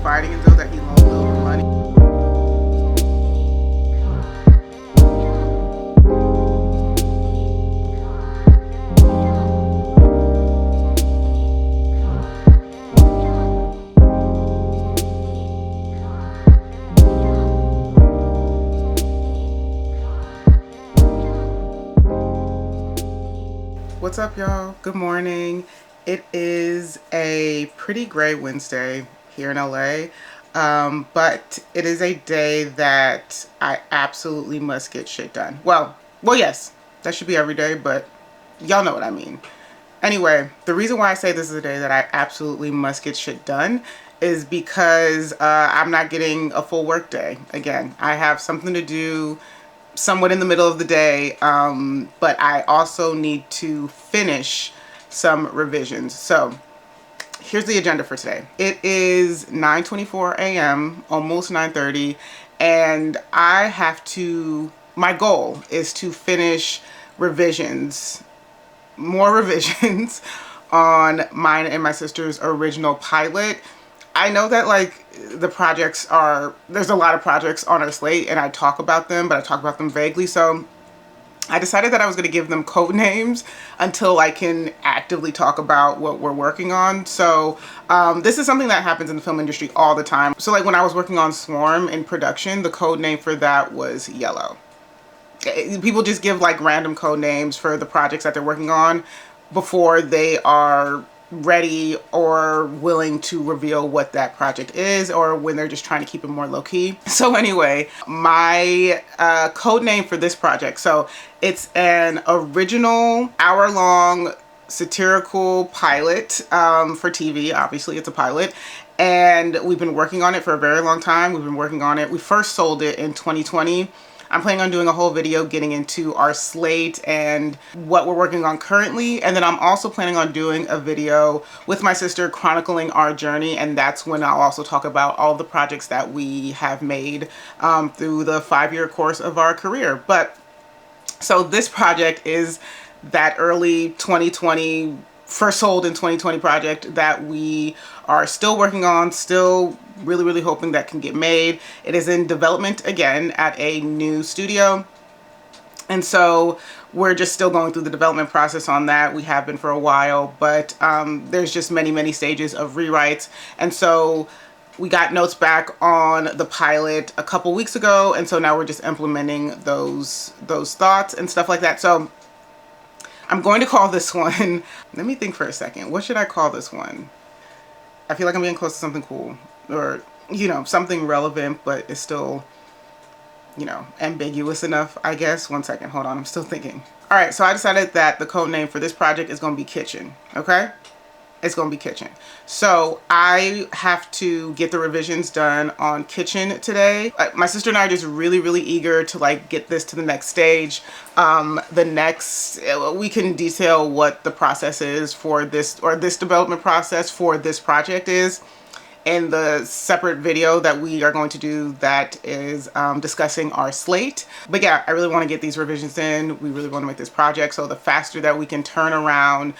confiding in Joe that he loaned a little bit of money. What's up, y'all? Good morning. It is a pretty gray Wednesday here in LA, but it is a day that I absolutely must get shit done. Well, yes, that should be every day, but y'all know what I mean. Anyway, the reason why I say this is a day that I absolutely must get shit done is because I'm not getting a full work day. Again, I have something to do somewhat in the middle of the day, but I also need to finish some revisions. So here's the agenda for today. It is 9:24 a.m., almost 9:30, and my goal is to finish revisions, more revisions on mine and my sister's original pilot. I know that there's a lot of projects on our slate and I talk about them, but I talk about them vaguely. So I decided that I was going to give them code names until I can actively talk about what we're working on. So this is something that happens in the film industry all the time. So like when I was working on Swarm in production, the code name for that was Yellow. People just give like random code names for the projects that they're working on before they are ready or willing to reveal what that project is, or when they're just trying to keep it more low-key. So anyway, my code name for this project, so it's an original hour-long satirical pilot for TV. Obviously it's a pilot, and we've been working on it for a very long time. We first sold it in 2020. I'm planning on doing a whole video getting into our slate and what we're working on currently. And then I'm also planning on doing a video with my sister chronicling our journey. And that's when I'll also talk about all the projects that we have made through the 5-year course of our career. But so this project is that early 2020, first sold in 2020 project that we are still working on, still really hoping that can get made. It is in development again at a new studio, and so we're just still going through the development process on that. We have been for a while, but there's just many stages of rewrites. And so we got notes back on the pilot a couple weeks ago, and so now we're just implementing those thoughts and stuff like that. So I'm going to call this one, let me think for a second. What should I call this one? I feel like I'm getting close to something cool, or, something relevant, but it's still, ambiguous enough, I guess. One second, hold on, I'm still thinking. All right, so I decided that the code name for this project is going to be Kitchen, okay? It's going to be Kitchen. So I have to get the revisions done on Kitchen today. My sister and I are just really eager to get this to the next stage. We can detail what the process is for this, or this development process for this project is, in the separate video that we are going to do that is discussing our slate. But yeah, I really want to get these revisions in. We really want to make this project. So the faster that we can turn around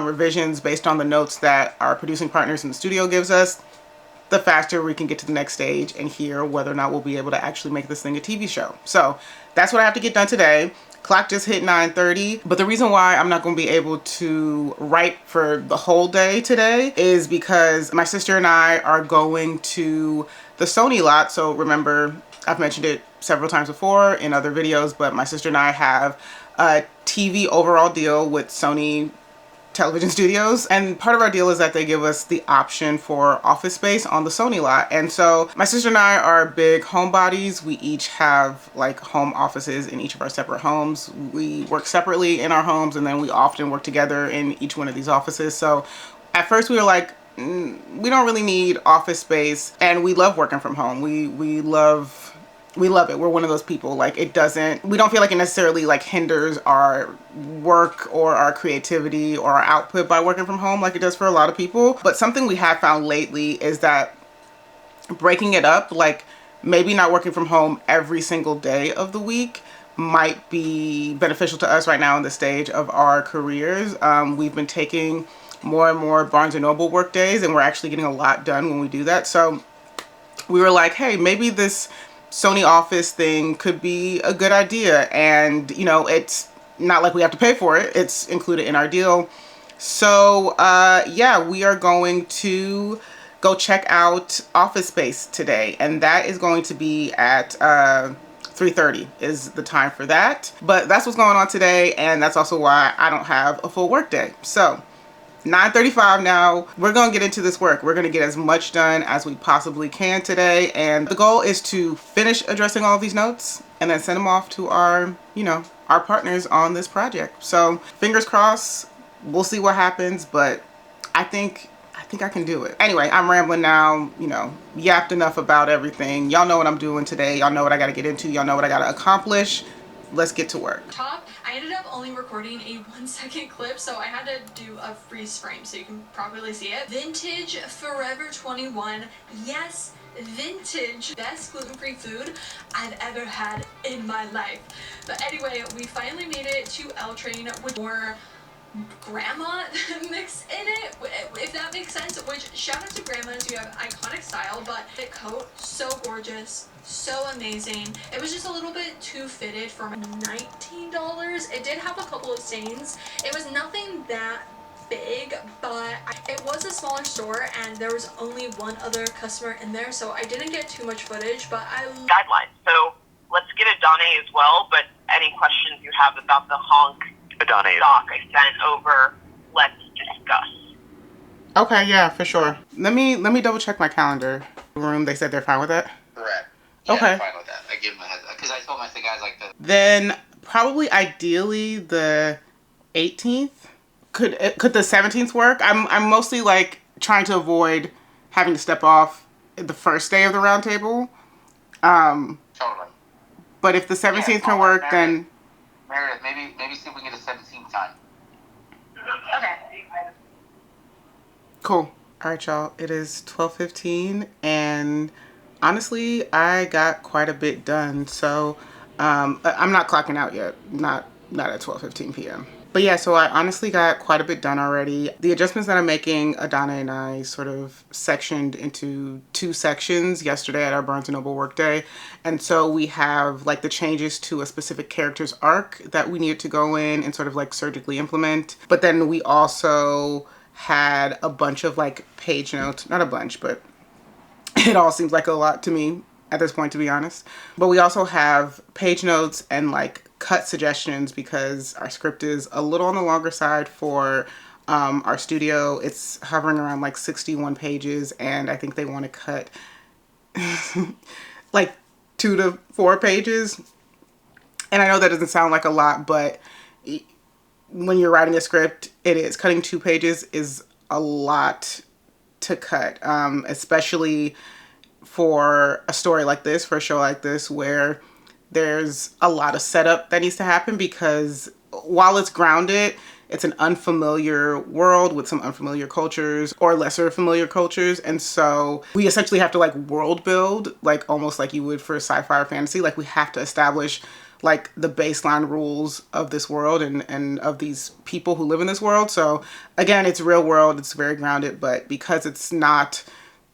revisions based on the notes that our producing partners in the studio gives us, the faster we can get to the next stage and hear whether or not we'll be able to actually make this thing a TV show. So that's what I have to get done today. Clock just hit 9:30, but the reason why I'm not going to be able to write for the whole day today is because my sister and I are going to the Sony lot. So remember, I've mentioned it several times before in other videos, but my sister and I have a TV overall deal with Sony television studios, and part of our deal is that they give us the option for office space on the Sony lot. And so my sister and I are big homebodies. We each have home offices in each of our separate homes. We work separately in our homes, and then we often work together in each one of these offices. So at first we were like, we don't really need office space, and we love working from home. We love it. We're one of those people, we don't feel like it necessarily hinders our work or our creativity or our output by working from home like it does for a lot of people. But something we have found lately is that breaking it up, maybe not working from home every single day of the week, might be beneficial to us right now in the stage of our careers. We've been taking more and more Barnes & Noble work days, and we're actually getting a lot done when we do that. So we were like, hey, maybe this Sony Office thing could be a good idea. And, you know, it's not like we have to pay for it. It's included in our deal. So, yeah, we are going to go check out Office Space today. And that is going to be at 3:30 is the time for that. But that's what's going on today. And that's also why I don't have a full work day. So 9:35 now. We're going to get into this work. We're going to get as much done as we possibly can today. And the goal is to finish addressing all of these notes and then send them off to our, you know, our partners on this project. So fingers crossed, we'll see what happens, but I think I can do it. Anyway, I'm rambling now, you know, yapped enough about everything. Y'all know what I'm doing today. Y'all know what I got to get into. Y'all know what I got to accomplish. Let's get to work. I ended up only recording a 1-second clip, so I had to do a freeze frame so you can properly see it. Vintage Forever 21. Yes, vintage. Best gluten-free food I've ever had in my life. But anyway, we finally made it to L Train with more grandma mix in it, if that makes sense. Which, shout out to grandmas, you have iconic style. But the coat, so gorgeous, so amazing. It was just a little bit too fitted for $19. It did have a couple of stains. It was nothing that big, but it was a smaller store and there was only one other customer in there, so I didn't get too much footage. But I guidelines, so let's get Adane as well. But any questions you have about the honk Adane doc I sent over, let's discuss. Okay, yeah, for sure. Let me double check my calendar. Room, they said they're fine with that? Correct. Yeah, okay. I'm fine with that. I give them a heads up because I told my guys like the. Then probably ideally the 18th. Could the 17th work? I'm mostly like trying to avoid having to step off the first day of the roundtable. Totally. But if the 17th can work, then Meredith, maybe see if we can get a 17th time. okay. Cool. All right, y'all. It is 12:15, and honestly, I got quite a bit done. So I'm not clocking out yet. Not at 12:15 p.m. But yeah, so I honestly got quite a bit done already. The adjustments that I'm making, Adana and I sort of sectioned into 2 sections yesterday at our Barnes & Noble workday. And so we have like the changes to a specific character's arc that we needed to go in and sort of like surgically implement. But then we also had a bunch of like page notes, not a bunch, but it all seems like a lot to me at this point, to be honest. But we also have page notes and like cut suggestions because our script is a little on the longer side for our studio. It's hovering around like 61 pages, and I think they want to cut like 2 to 4 pages. And I know that doesn't sound like a lot, but when you're writing a script, it is. Cutting 2 pages is a lot to cut, especially for a story like this, for a show like this, where there's a lot of setup that needs to happen, because while it's grounded, it's an unfamiliar world with some unfamiliar cultures or lesser familiar cultures. And so we essentially have to like world build, like almost like you would for sci-fi or fantasy. Like we have to establish like the baseline rules of this world and of these people who live in this world. So again, it's real world, it's very grounded, but because it's not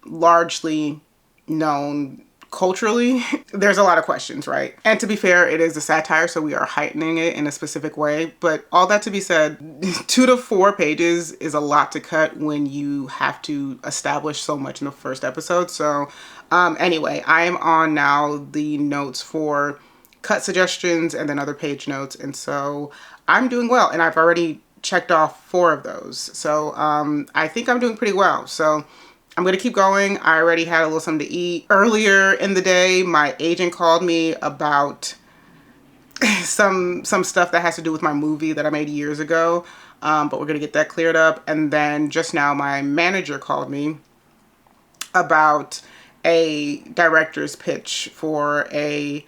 largely known culturally, there's a lot of questions, right? And to be fair, it is a satire, so we are heightening it in a specific way. But all that to be said, 2 to 4 pages is a lot to cut when you have to establish so much in the first episode. So anyway, I am on now the notes for cut suggestions and then other page notes. And so I'm doing well, and I've already checked off 4 of those. So I think I'm doing pretty well. So I'm going to keep going. I already had a little something to eat. Earlier in the day, my agent called me about some stuff that has to do with my movie that I made years ago. But we're going to get that cleared up. And then just now, my manager called me about a director's pitch for a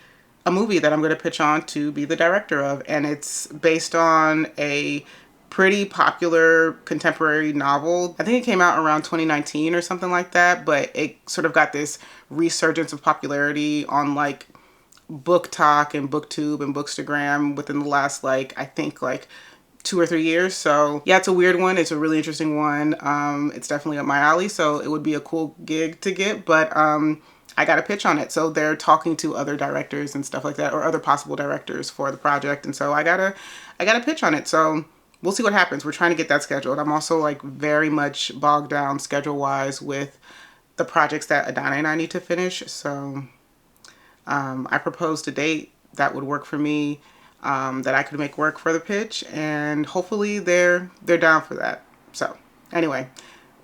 movie that I'm going to pitch on to be the director of. And it's based on a pretty popular contemporary novel. I think it came out around 2019 or something like that, but it sort of got this resurgence of popularity on like Book Talk and BookTube and Bookstagram within the last like, I think like 2 or 3 years. So yeah, it's a weird one. It's a really interesting one. It's definitely up my alley, so it would be a cool gig to get, but I got a pitch on it. So they're talking to other directors and stuff like that, or other possible directors for the project. And so I got a pitch on it. So we'll see what happens. We're trying to get that scheduled. I'm also like very much bogged down schedule wise with the projects that Adana and I need to finish. So I proposed a date that would work for me, that I could make work for the pitch, and hopefully they're down for that. So anyway,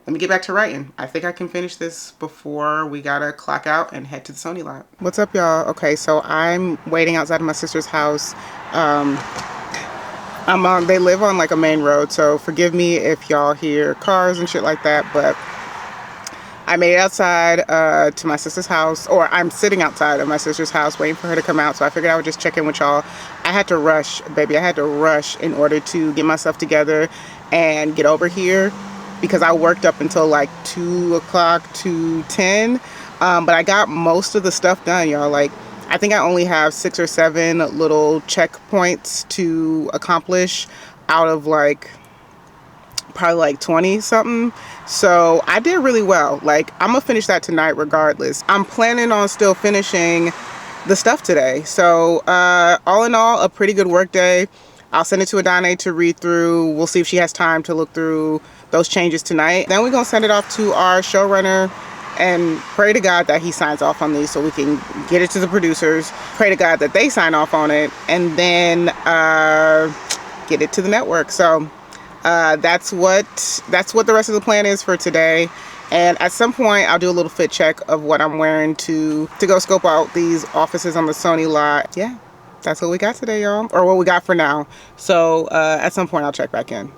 let me get back to writing. I think I can finish this before we gotta clock out and head to the Sony lot. What's up, y'all? Okay, so I'm waiting outside of my sister's house. They live on like a main road, so forgive me if y'all hear cars and shit like that, but I made it outside to my sister's house, or I'm sitting outside of my sister's house waiting for her to come out, so I figured I would just check in with y'all. I had to rush, baby. I had to rush in order to get myself together and get over here because I worked up until like 2 o'clock to 10, but I got most of the stuff done, y'all. Like, I think I only have 6 or 7 little checkpoints to accomplish out of like probably like 20 something. So I did really well. Like, I'm gonna finish that tonight regardless. I'm planning on still finishing the stuff today. So all in all, a pretty good work day. I'll send it to Adana to read through. We'll see if she has time to look through those changes tonight. Then we're gonna send it off to our showrunner and pray to God that he signs off on these so we can get it to the producers. Pray to God that they sign off on it, and then get it to the network. So that's what the rest of the plan is for today. And at some point I'll do a little fit check of what I'm wearing to go scope out these offices on the Sony lot. Yeah, that's what we got today, y'all, or what we got for now. So at some point I'll check back in.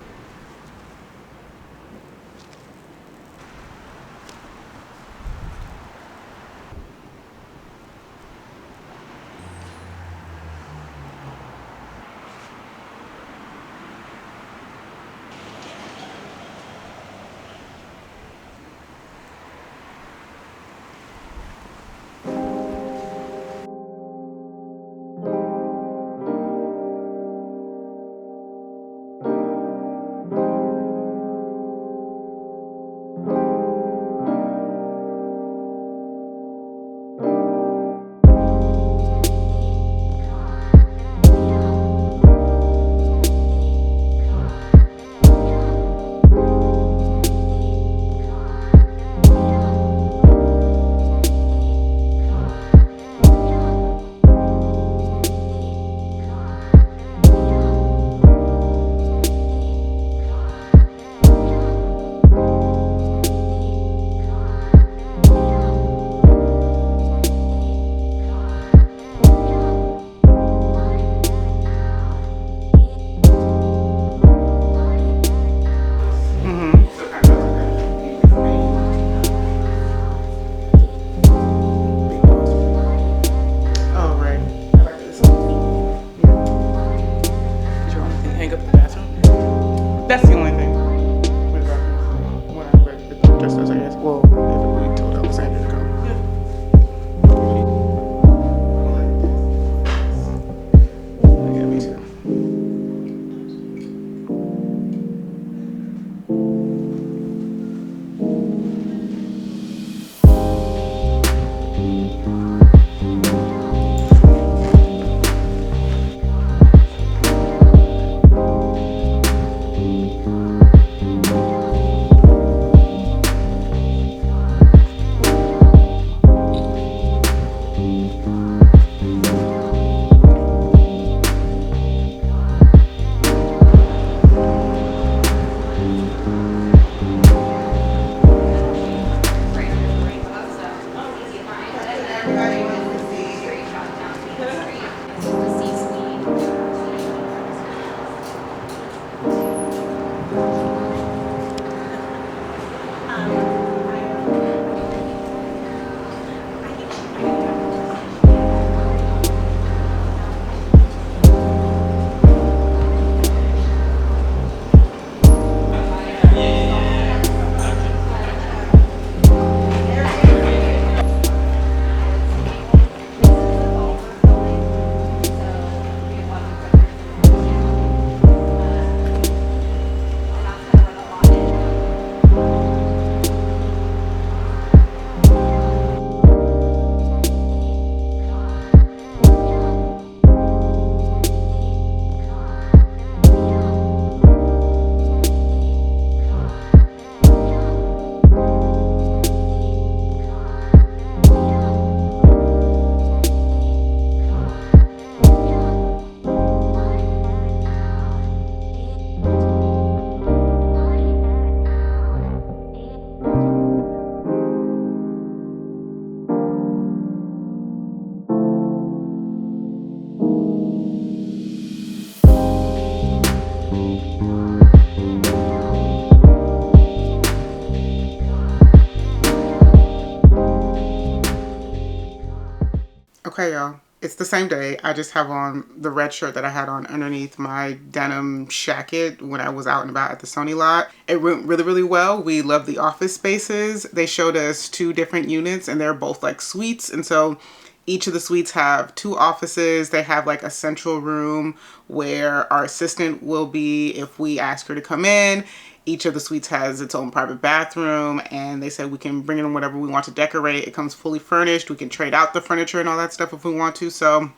Okay, y'all. It's the same day. I just have on the red shirt that I had on underneath my denim jacket when I was out and about at the Sony lot. It went really, really well. We love the office spaces. They showed us 2 different units and they're both like suites. And so each of the suites have 2 offices. They have like a central room where our assistant will be if we ask her to come in. Each of the suites has its own private bathroom, and they said we can bring in whatever we want to decorate. It comes fully furnished. We can trade out the furniture and all that stuff if we want to. So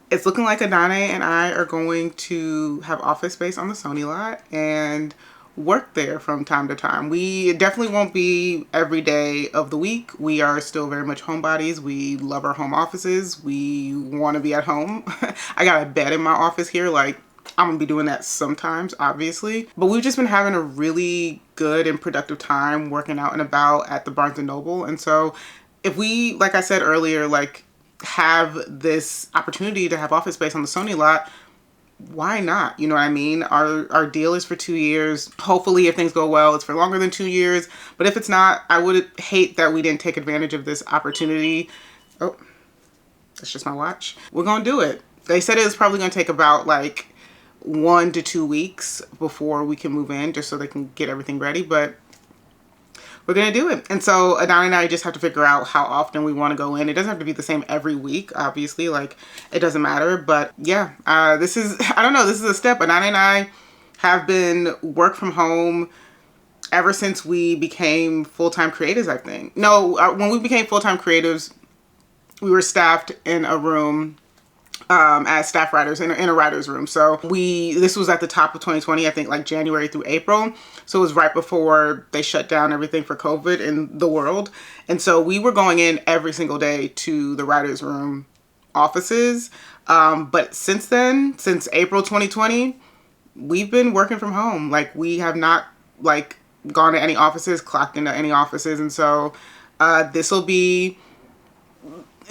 it's looking like Adane and I are going to have office space on the Sony lot and work there from time to time. We definitely won't be every day of the week. We are still very much homebodies. We love our home offices. We want to be at home. I got a bed in my office here. Like, I'm gonna be doing that sometimes, obviously. But we've just been having a really good and productive time working out and about at the Barnes & Noble. And so if we, like I said earlier, like have this opportunity to have office space on the Sony lot, why not? You know what I mean? Our deal is for 2 years. Hopefully, if things go well, it's for longer than 2 years. But if it's not, I would hate that we didn't take advantage of this opportunity. Oh, that's just my watch. We're gonna do it. They said it was probably gonna take about like 1 to 2 weeks before we can move in, just so they can get everything ready, but we're gonna do it. And so Adana and I just have to figure out how often we want to go in. It doesn't have to be the same every week, obviously, like it doesn't matter. But yeah, this is, I don't know, this is a step. Adana and I have been work from home ever since we became full-time creatives, I think. No, when we became full-time creatives, we were staffed in a room as staff writers in a writer's room. So this was at the top of 2020, I think like January through April. So it was right before they shut down everything for COVID in the world. And so we were going in every single day to the writer's room offices. But since then, since April 2020, we've been working from home. Like we have not like gone to any offices, clocked into any offices. And so this will be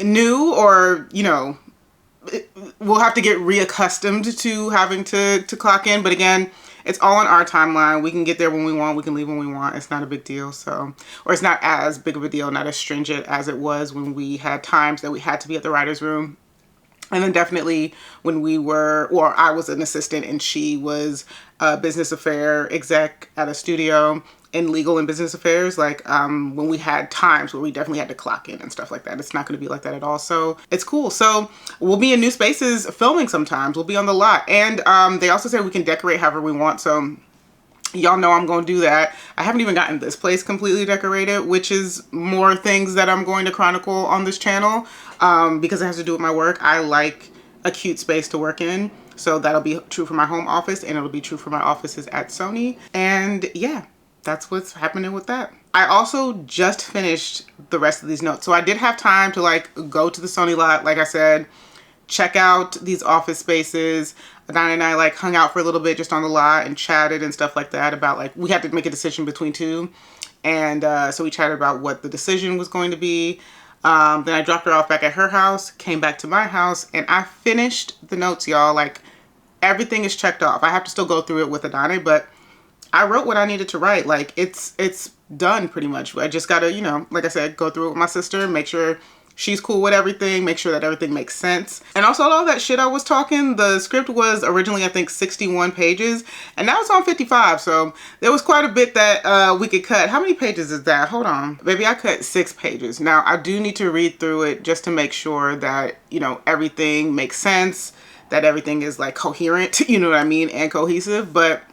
new, or, you know, we'll have to get reaccustomed to having to clock in. But again, it's all on our timeline. We can get there when we want. We can leave when we want. It's not a big deal. So, or it's not as big of a deal, not as stringent as it was when we had times that we had to be at the writer's room. And then definitely when we were, or I was an assistant and she was a business affair exec at a studio in legal and business affairs, like when we had times where we definitely had to clock in and stuff like that. It's not going to be like that at all. So it's cool. So we'll be in new spaces filming sometimes. We'll be on the lot. And they also said we can decorate however we want. So y'all know I'm going to do that. I haven't even gotten this place completely decorated, which is more things that I'm going to chronicle on this channel because it has to do with my work. I like a cute space to work in. So that'll be true for my home office, and it'll be true for my offices at Sony. And yeah, that's what's happening with that. I also just finished the rest of these notes. So I did have time to like go to the Sony lot, like I said, check out these office spaces. Adana and I like hung out for a little bit just on the lot and chatted and stuff like that about like, we had to make a decision between 2. And so we chatted about what the decision was going to be. Then I dropped her off back at her house, came back to my house, and I finished the notes, y'all. Like everything is checked off. I have to still go through it with Adana, but I wrote what I needed to write. Like it's done pretty much. I just gotta, you know, like I said, go through it with my sister, make sure she's cool with everything, make sure that everything makes sense. And also all that shit I was talking, the script was originally, I think, 61 pages, and now it's on 55. So there was quite a bit that we could cut. How many pages is that? Hold on. Baby, I cut 6 pages. Now I do need to read through it just to make sure that, you know, everything makes sense, that everything is like coherent, you know what I mean, and cohesive. But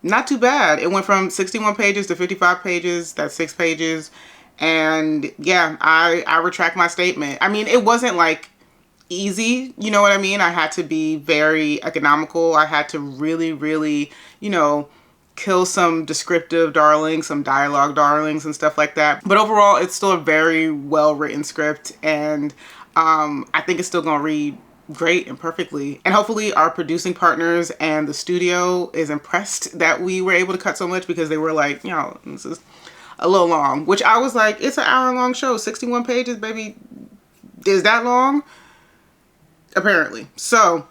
not too bad. It went from 61 pages to 55 pages. That's 6 pages. And yeah, I retract my statement. I mean, it wasn't like easy, you know what I mean? I had to be very economical. I had to really, really, you know, kill some descriptive darlings, some dialogue darlings and stuff like that. But overall, it's still a very well written script. And I think it's still gonna read great and perfectly. And hopefully our producing partners and the studio is impressed that we were able to cut so much, because they were like, you know, this is a little long, which I was like, it's an hour-long show, 61 pages, baby. Is that long? Apparently. So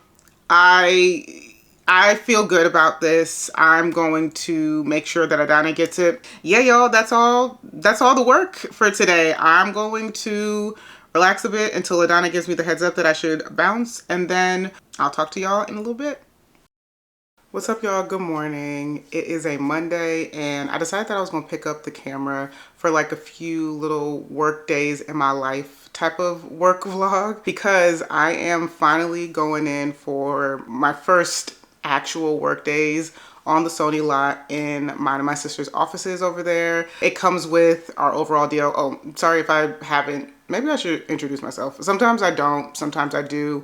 I I feel good about this. I'm going to make sure that Adana gets it. Yeah, y'all, that's all the work for today. I'm going to relax a bit until Adana gives me the heads up that I should bounce, and then I'll talk to y'all in a little bit. What's up, y'all? Good morning. It is a Monday, and I decided that I was going to pick up the camera for like a few little work days in my life type of work vlog, because I am finally going in for my first actual work days on the Sony lot in mine and my sister's offices over there. It comes with our overall deal. Oh, sorry if I haven't. Maybe I should introduce myself. Sometimes I don't, sometimes I do.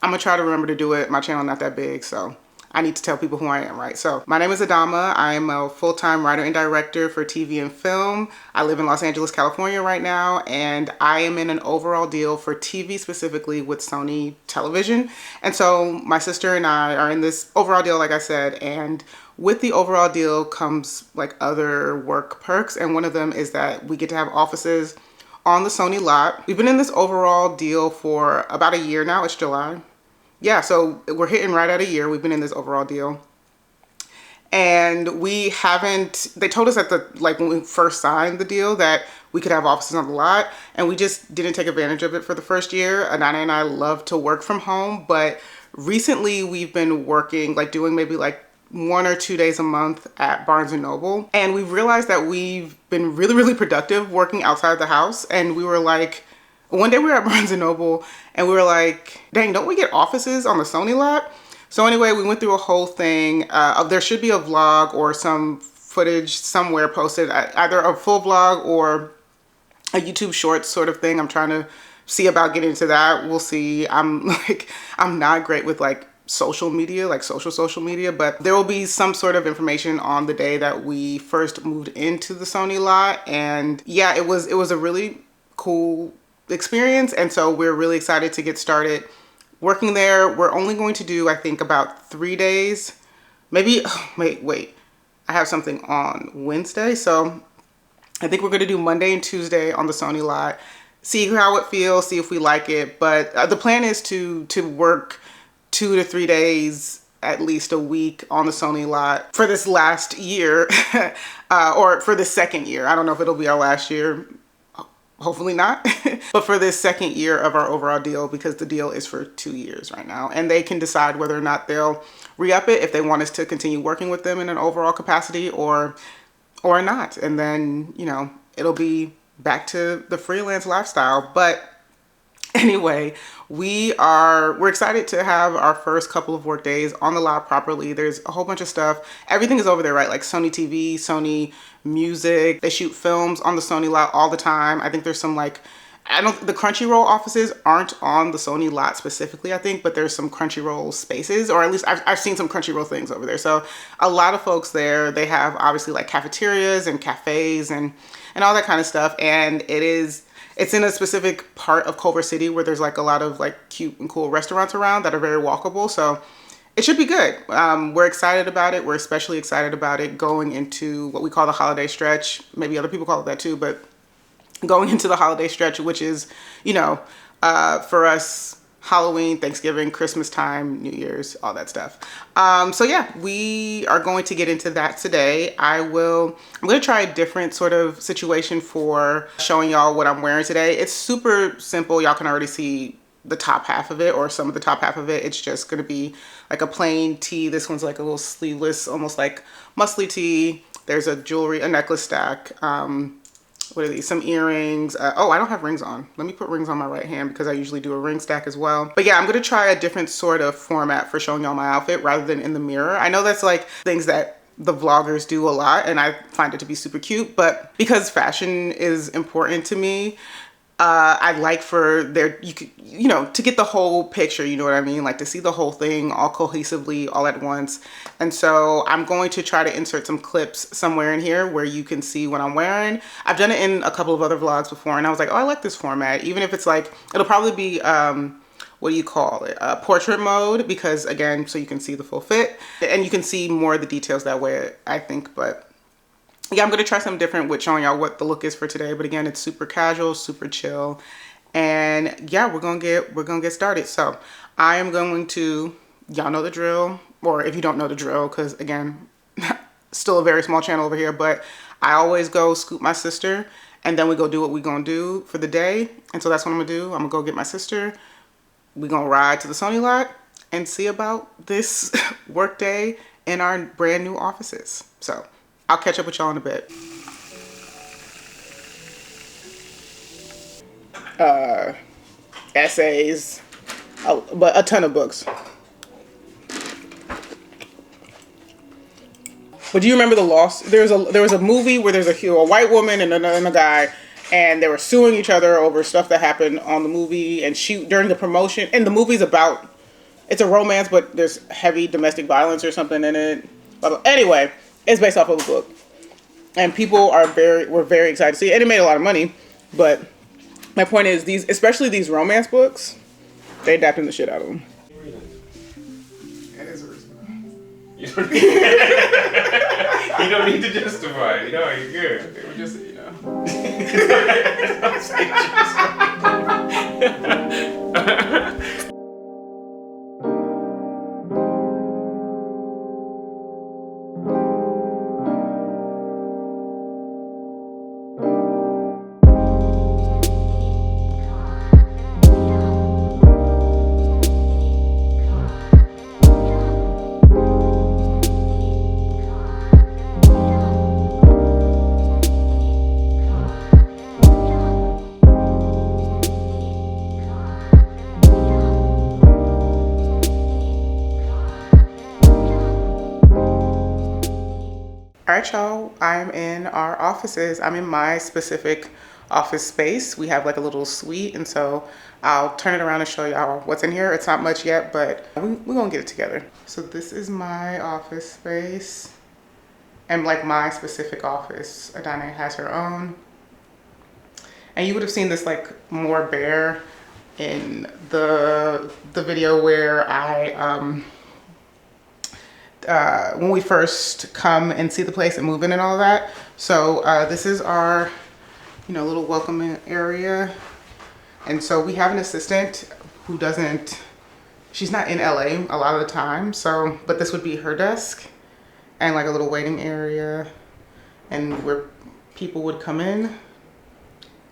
I'm gonna try to remember to do it. My channel not that big, so I need to tell people who I am, right? So my name is Adama. I am a full-time writer and director for TV and film. I live in Los Angeles, California right now, and I am in an overall deal for TV specifically with Sony Television. And so my sister and I are in this overall deal, like I said, and with the overall deal comes like other work perks. And one of them is that we get to have offices on the Sony lot. We've been in this overall deal for about a year now. It's July. Yeah, so we're hitting right at a year. We've been in this overall deal. And we haven't, they told us like when we first signed the deal that we could have offices on the lot, and we just didn't take advantage of it for the first year. Anana and I love to work from home, but recently we've been working, like doing maybe like 1 or 2 days a month at Barnes & Noble. And we've realized that we've been really, really productive working outside the house. And we were like, one day we were at Barnes & Noble and we were like, dang, don't we get offices on the Sony lot? So anyway, we went through a whole thing. There should be a vlog or some footage somewhere posted, either a full vlog or a YouTube short sort of thing. I'm trying to see about getting into that. We'll see. I'm not great with like social media, like social media, but there will be some sort of information on the day that we first moved into the Sony lot. And yeah, it was a really cool experience, and so we're really excited to get started working there. We're only going to do, I think, about 3 days, maybe. Wait, I have something on Wednesday, so I think we're going to do Monday and Tuesday on the Sony lot, see how it feels, see if we like it. But the plan is to work 2 to 3 days at least a week on the Sony lot for this last year, or for the second year. I don't know if it'll be our last year. Hopefully not, but for this second year of our overall deal, because the deal is for 2 years right now, and they can decide whether or not they'll re-up it if they want us to continue working with them in an overall capacity or not. And then, you know, it'll be back to the freelance lifestyle. But anyway, we're excited to have our first couple of work days on the lot properly. There's a whole bunch of stuff. Everything is over there, right? Like Sony TV, Sony Music. They shoot films on the Sony lot all the time. I think there's some like, the Crunchyroll offices aren't on the Sony lot specifically, I think, but there's some Crunchyroll spaces, or at least I've seen some Crunchyroll things over there. So a lot of folks there, they have obviously like cafeterias and cafes and all that kind of stuff. And it's in a specific part of Culver City where there's like a lot of like cute and cool restaurants around that are very walkable. So it should be good. We're excited about it. We're especially excited about it going into what we call the holiday stretch. Maybe other people call it that too, but going into the holiday stretch, which is, you know, for us, Halloween, Thanksgiving, Christmas time, New Year's, all that stuff. So yeah, we are going to get into that today. I'm going to try a different sort of situation for showing y'all what I'm wearing today. It's super simple. Y'all can already see the top half of it, or some of the top half of it. It's just going to be like a plain tee. This one's like a little sleeveless, almost like muscly tee. There's a necklace stack. What are these? Some earrings. Oh, I don't have rings on. Let me put rings on my right hand because I usually do a ring stack as well. But yeah, I'm going to try a different sort of format for showing y'all my outfit rather than in the mirror. I know that's like things that the vloggers do a lot, and I find it to be super cute, but because fashion is important to me, I'd like for you know, to get the whole picture, you know what I mean? Like to see the whole thing all cohesively all at once. And so I'm going to try to insert some clips somewhere in here where you can see what I'm wearing. I've done it in a couple of other vlogs before, and I was like, oh, I like this format. Even if it's like, it'll probably be, what do you call it? Portrait mode, because again, so you can see the full fit and you can see more of the details that way, I think. But yeah, I'm gonna try something different with showing y'all what the look is for today. But again, it's super casual, super chill, and yeah, we're gonna get started. So I am going to y'all know the drill, or if you don't know the drill, because again, still a very small channel over here, but I always go scoop my sister and then we go do what we gonna do for the day. And so that's what I'm gonna do. I'm gonna go get my sister. We gonna ride to the Sony lot and see about this work day in our brand new offices. So I'll catch up with y'all in a bit. Essays, but a ton of books. But do you remember the Lost? There was a movie where there's a white woman and a guy, and they were suing each other over stuff that happened on the movie. And during the promotion, and the movie's about, it's a romance, but there's heavy domestic violence or something in it. Blah, blah. Anyway, it's based off of a book, and people were very excited to see it, and it made a lot of money. But my point is, especially these romance books, they adapting the shit out of them. You don't need to justify it. No, you're good. It was just, you know. All right, y'all, I'm in our offices. I'm in my specific office space. We have like a little suite, and so I'll turn it around and show y'all what's in here. It's not much yet, but we're gonna get it together. So this is my office space, and like my specific office. Adana has her own. And you would have seen this like more bare in the video where I, when we first come and see the place and move in and all that. So this is our, little welcoming area. And so we have an assistant who she's not in LA a lot of the time. So, but this would be her desk and like a little waiting area and where people would come in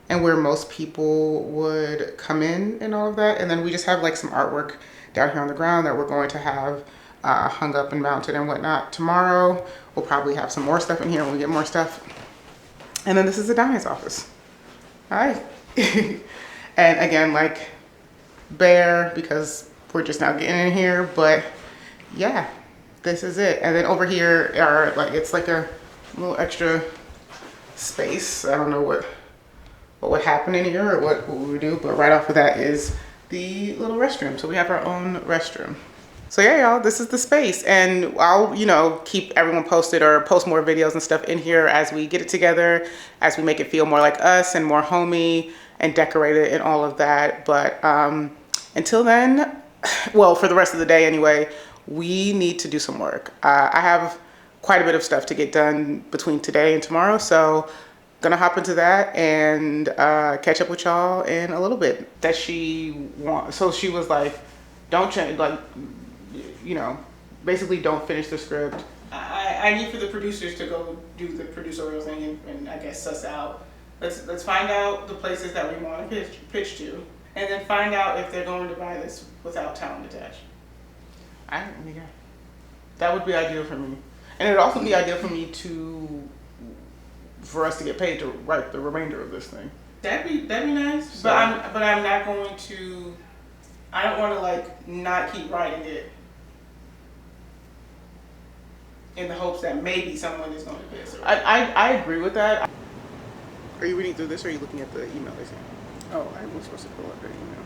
and where most people would come in and all of that. And then we just have like some artwork down here on the ground that we're going to have hung up and mounted and whatnot. Tomorrow, we'll probably have some more stuff in here when we get more stuff. And then this is Adana's office. All right. And again, like bare because we're just now getting in here, but yeah, this is it. And then over here are like, it's like a little extra space. I don't know what would happen in here or what we would do, but right off of that is the little restroom. So we have our own restroom. So yeah, y'all, this is the space, and I'll, keep everyone posted or post more videos and stuff in here as we get it together, as we make it feel more like us and more homey and decorated and all of that. But until then, well, for the rest of the day anyway, we need to do some work. I have quite a bit of stuff to get done between today and tomorrow, so gonna hop into that and catch up with y'all in a little bit. That so she was like, don't change, like, basically don't finish the script. I need for the producers to go do the producerial thing and I guess suss out. Let's find out the places that we want to pitch to, and then find out if they're going to buy this without talent attached. That would be ideal for me, and it would also be ideal for us to get paid to write the remainder of this thing. That'd be nice. So, but I'm not going to. I don't want to like not keep writing it in the hopes that maybe someone is going to pay us. I agree with that. Are you reading through this or are you looking at the email they sent? Oh, I was supposed to pull up their email.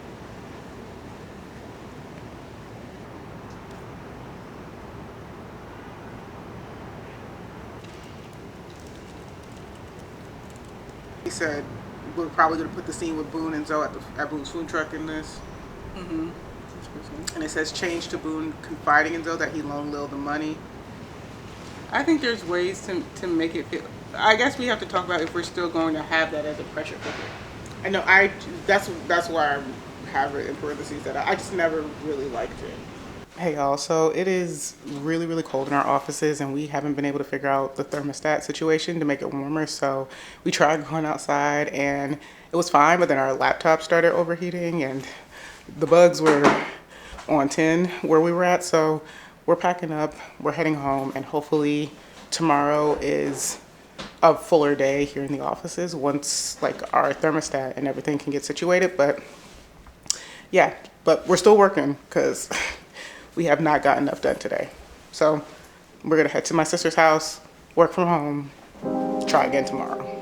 He said we're probably going to put the scene with Boone and Zoe at Boone's food truck in this. Mm-hmm. And it says change to Boone confiding in Zoe that he loaned Lil the money. I think there's ways to make it feel. I guess we have to talk about if we're still going to have that as a pressure cooker. I know that's why I have it in parentheses that I just never really liked it. Hey y'all, so it is really, really cold in our offices and we haven't been able to figure out the thermostat situation to make it warmer. So we tried going outside and it was fine, but then our laptop started overheating and the bugs were on 10 where we were at. So we're packing up, we're heading home, and hopefully tomorrow is a fuller day here in the offices once like our thermostat and everything can get situated. But yeah, but we're still working because we have not gotten enough done today. So we're gonna head to my sister's house, work from home, try again tomorrow.